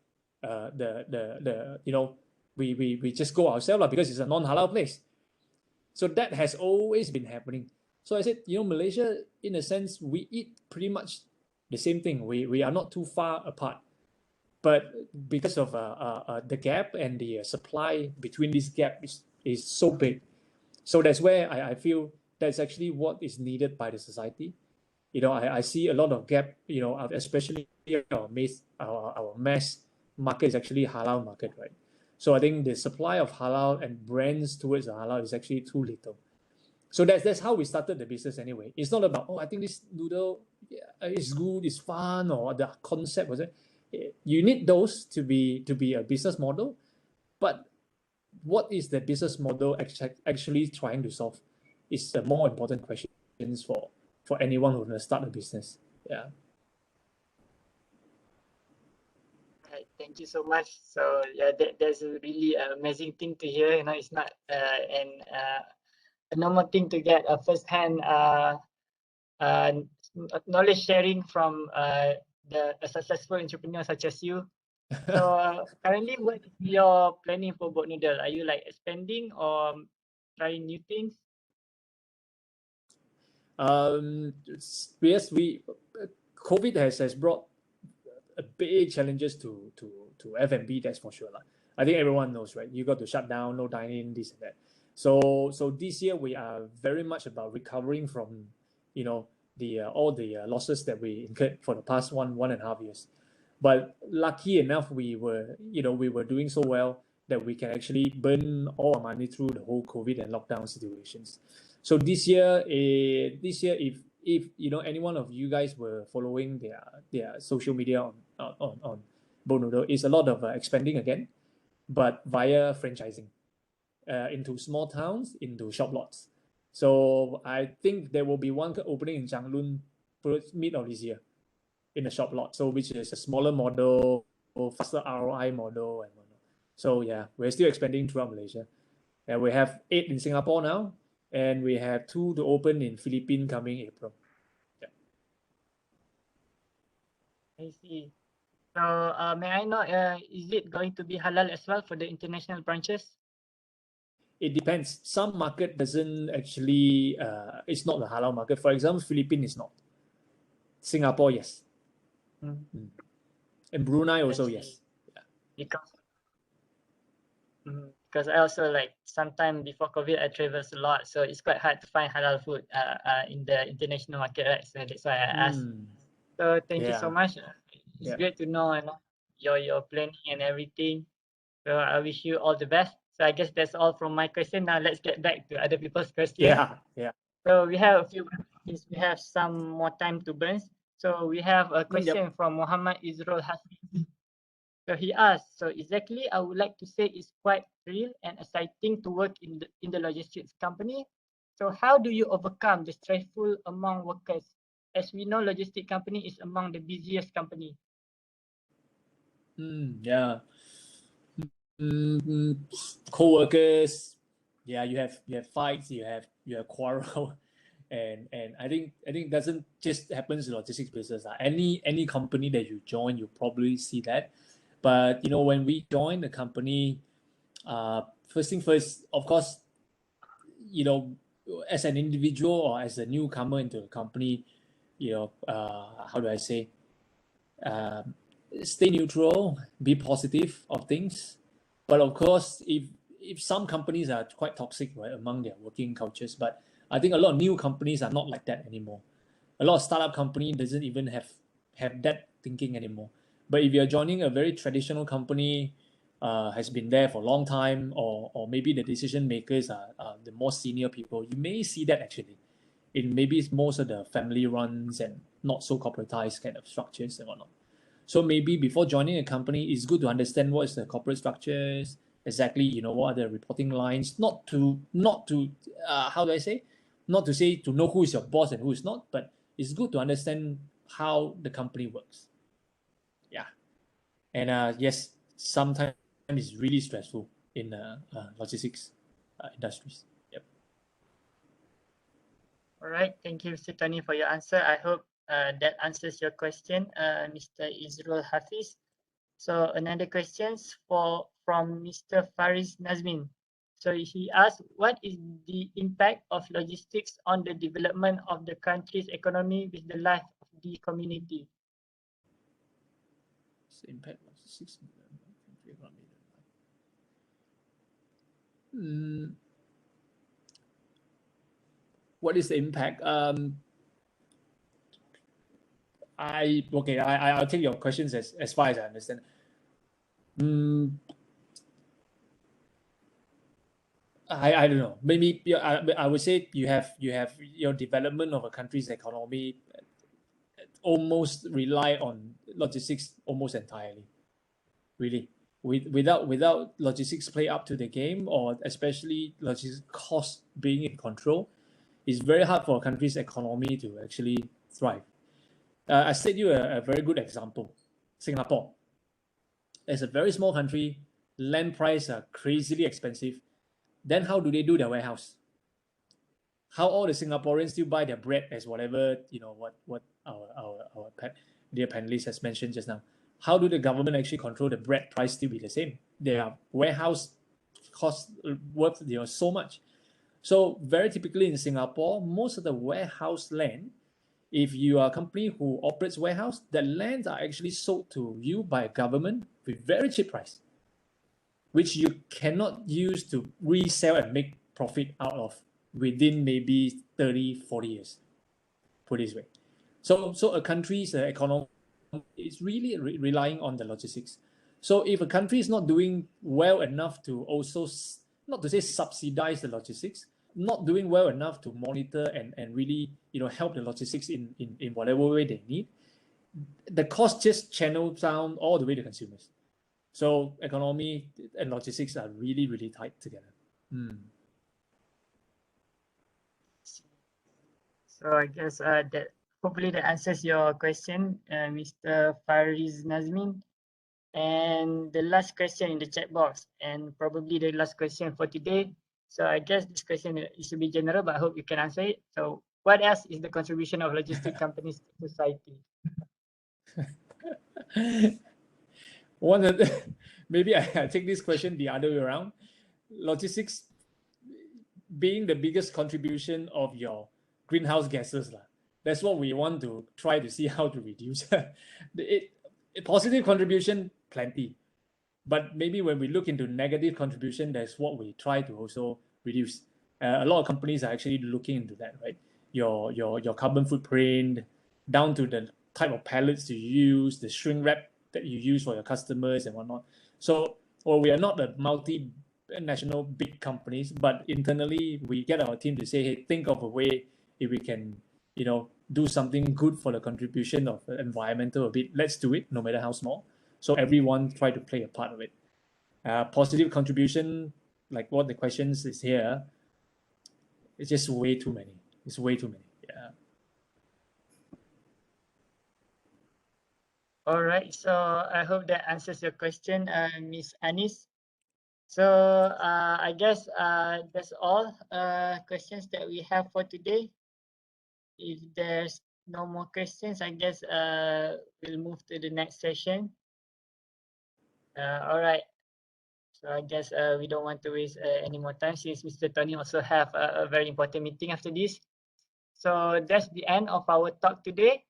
S5: we just go ourselves because it's a non-halal place." So that has always been happening. So I said, Malaysia, in a sense, we eat pretty much the same thing. We are not too far apart. But because of the gap and the supply between this gap is so big. So that's where I feel that's actually what is needed by the society. I see a lot of gap, especially our mass market is actually halal market, right? So I think the supply of halal and brands towards the halal is actually too little. So that's how we started the business anyway. It's not about, I think this noodle is good, it's fun, or the concept was it. You need those to be a business model, but what is the business model actually trying to solve is the more important questions for anyone who wants to start a business. Yeah.
S1: Right, thank you so much. So yeah, that's a really amazing thing to hear. It's not a normal thing to get a first-hand knowledge sharing from a successful entrepreneur such as you. So currently, what is your planning for Boat Noodle? Are you like expanding or trying new things?
S5: Yes, COVID has brought a big challenges to F&B, that's for sure. I think everyone knows, right? You got to shut down, no dining, this and that. So this year we are very much about recovering from, all the losses that we incurred for the past 1.5 years. But lucky enough, we were doing so well that we can actually burn all our money through the whole COVID and lockdown situations. So this year, if any one of you guys were following their social media on Boat Noodle, is a lot of expanding again, but via franchising into small towns, into shop lots. So I think there will be one opening in Changlun mid of this year in a shop lot. So which is a smaller model, faster ROI model and whatnot. So yeah, we're still expanding throughout Malaysia. And we have 8 in Singapore now, and we have 2 to open in Philippines coming April. Yeah.
S1: I see. So may I know, is it going to be halal as well for the international branches?
S5: It depends. Some market doesn't actually, it's not a halal market. For example, Philippines is not. Singapore, yes. And Brunei also, yes.
S1: Yeah. Because I also sometime before COVID I traveled a lot, so it's quite hard to find halal food in the international market, right? So that's why I asked. So thank you so much. It's great to know, your planning and everything. So I wish you all the best. So I guess that's all from my question. Now let's get back to other people's questions.
S5: Yeah.
S1: So we have a few questions. We have some more time to burn. So we have a question from Muhammad Izrul Hassan. So he asked, so exactly, I would like to say it's quite real and exciting to work in the logistics company. So how do you overcome the stressful among workers? As we know, logistic company is among the busiest company.
S5: Yeah. Co-workers, yeah, you have fights, you have quarrel, and I think doesn't just happens in logistics business. Any company that you join, you probably see that. But when we join the company, first thing first, of course, as an individual or as a newcomer into a company, how do I say? Stay neutral, be positive of things. But of course, if some companies are quite toxic, right, among their working cultures, but I think a lot of new companies are not like that anymore. A lot of startup company doesn't even have that thinking anymore. But if you're joining a very traditional company, has been there for a long time, or maybe the decision makers are the more senior people, you may see that actually in maybe most of the family runs and not so corporatized kind of structures and whatnot. So maybe before joining a company, it's good to understand what is the corporate structures, exactly, what are the reporting lines, not to how do I say, Not to say to know who is your boss and who is not, but it's good to understand how the company works. Yeah. And yes, sometimes it's really stressful in logistics industries. Yep.
S1: All right. Thank you, Mr. Tony, for your answer. I hope that answers your question, Mr. Izrul Hafiz. So another questions from Mr. Faris Nazmin. So he asked, what is the impact of logistics on the development of the country's economy with the life of the community?
S5: What's the impact of 6 million? What is the impact? I'll take your questions as far as I understand. I don't know. Maybe I would say you have your development of a country's economy almost rely on logistics almost entirely. Really, without logistics play up to the game, or especially logistics costs being in control, it's very hard for a country's economy to actually thrive. I state you a very good example. Singapore. As a very small country, land prices are crazily expensive. Then how do they do their warehouse? How all the Singaporeans still buy their bread as whatever, what our dear panelist has mentioned just now. How do the government actually control the bread price still be the same? Their warehouse costs worth so much. So very typically in Singapore, most of the warehouse land, if you are a company who operates warehouse, the lands are actually sold to you by a government with very cheap price, which you cannot use to resell and make profit out of within maybe 30, 40 years, put it this way. So a country's economy is really relying on the logistics. So if a country is not doing well enough to also, not to say subsidize the logistics, not doing well enough to monitor and really help the logistics in whatever way they need, the cost just channels down all the way to consumers. So economy and logistics are really, really tied together.
S1: So I guess that hopefully that answers your question, Mr. Faris Nazmin. And the last question in the chat box, and probably the last question for today. So I guess this question should be general, but I hope you can answer it. So what else is the contribution of logistic companies to society?
S5: Maybe I take this question the other way around. Logistics being the biggest contribution of your greenhouse gases. That's what we want to try to see how to reduce. Positive contribution, plenty. But maybe when we look into negative contribution, that's what we try to also reduce. A lot of companies are actually looking into that, right? Your carbon footprint, down to the type of pallets you use, the shrink wrap that you use for your customers and whatnot. So, we are not a multinational big companies, but internally we get our team to say, hey, think of a way if we can, do something good for the contribution of the environmental a bit. Let's do it, no matter how small. So everyone try to play a part of it. Positive contribution, like what the questions is here, it's just way too many. It's way too many. Yeah.
S1: All right. So I hope that answers your question, Ms. Anis. So I guess that's all questions that we have for today. If there's no more questions, I guess we'll move to the next session. All right. So I guess we don't want to waste any more time since Mr. Tony also have a very important meeting after this. So that's the end of our talk today.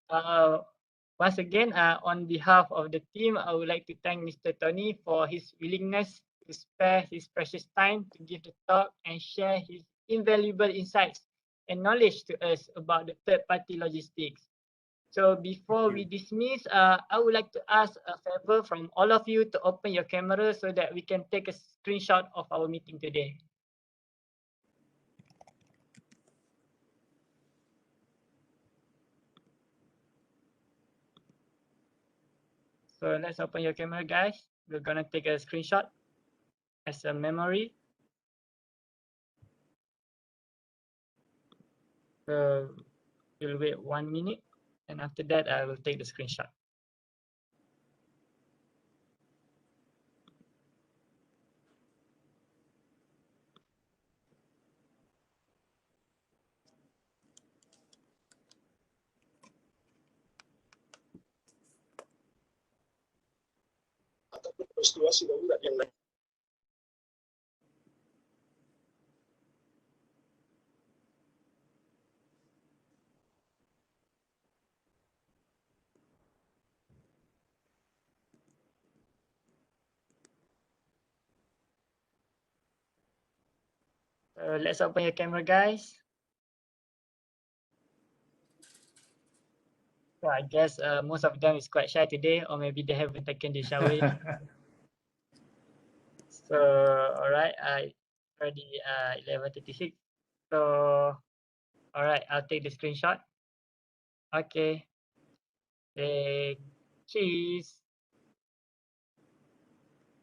S1: Once again, on behalf of the team, I would like to thank Mr. Tony for his willingness to spare his precious time to give the talk and share his invaluable insights and knowledge to us about the third-party logistics. So before we dismiss, I would like to ask a favor from all of you to open your camera so that we can take a screenshot of our meeting today. So let's open your camera, guys. We're gonna take a screenshot as a memory. So we'll wait 1 minute, and after that, I will take the screenshot.
S6: Ataupun situasi darurat yang lain.
S1: Let's open your camera, guys. So I guess most of them is quite shy today, or maybe they haven't taken the shower yet. So all right, already 11:36. So all right, I'll take the screenshot. Okay. Cheese.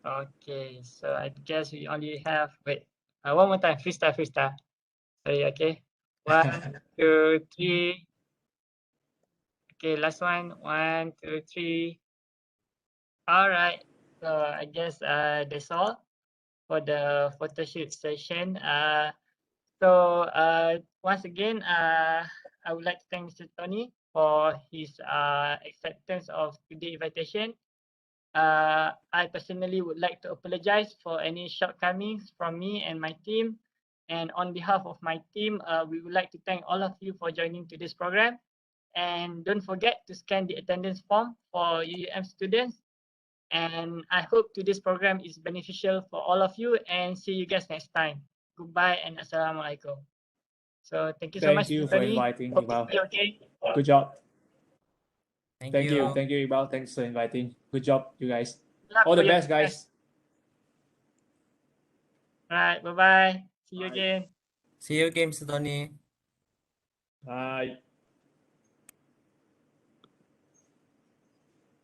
S1: Okay, so I guess we only have one more time. Freestyle. Sorry, okay. 1, 2, 3. Okay, last one. 1, 2, 3. All right. So I guess that's all for the photo shoot session. So once again, I would like to thank Mr. Tony for his acceptance of today's invitation. I personally would like to apologize for any shortcomings from me and my team. And on behalf of my team, we would like to thank all of you for joining to this program. And don't forget to scan the attendance form for UUM students. And I hope today's program is beneficial for all of you, and see you guys next time. Goodbye and Assalamualaikum. So thank you so much.
S5: Thank you for
S1: Tony.
S5: inviting,
S1: Hope
S5: Iqbal.
S1: you're okay.
S5: Good job.
S3: Thank you.
S5: Thank you, Iqbal. Thanks for inviting. Good job, you guys.
S1: Luck
S5: All
S1: for
S5: the
S1: your
S5: best, guys.
S1: All right, bye-bye. See you
S6: Bye.
S1: again.
S3: See you again, Mr. Tony.
S5: Bye.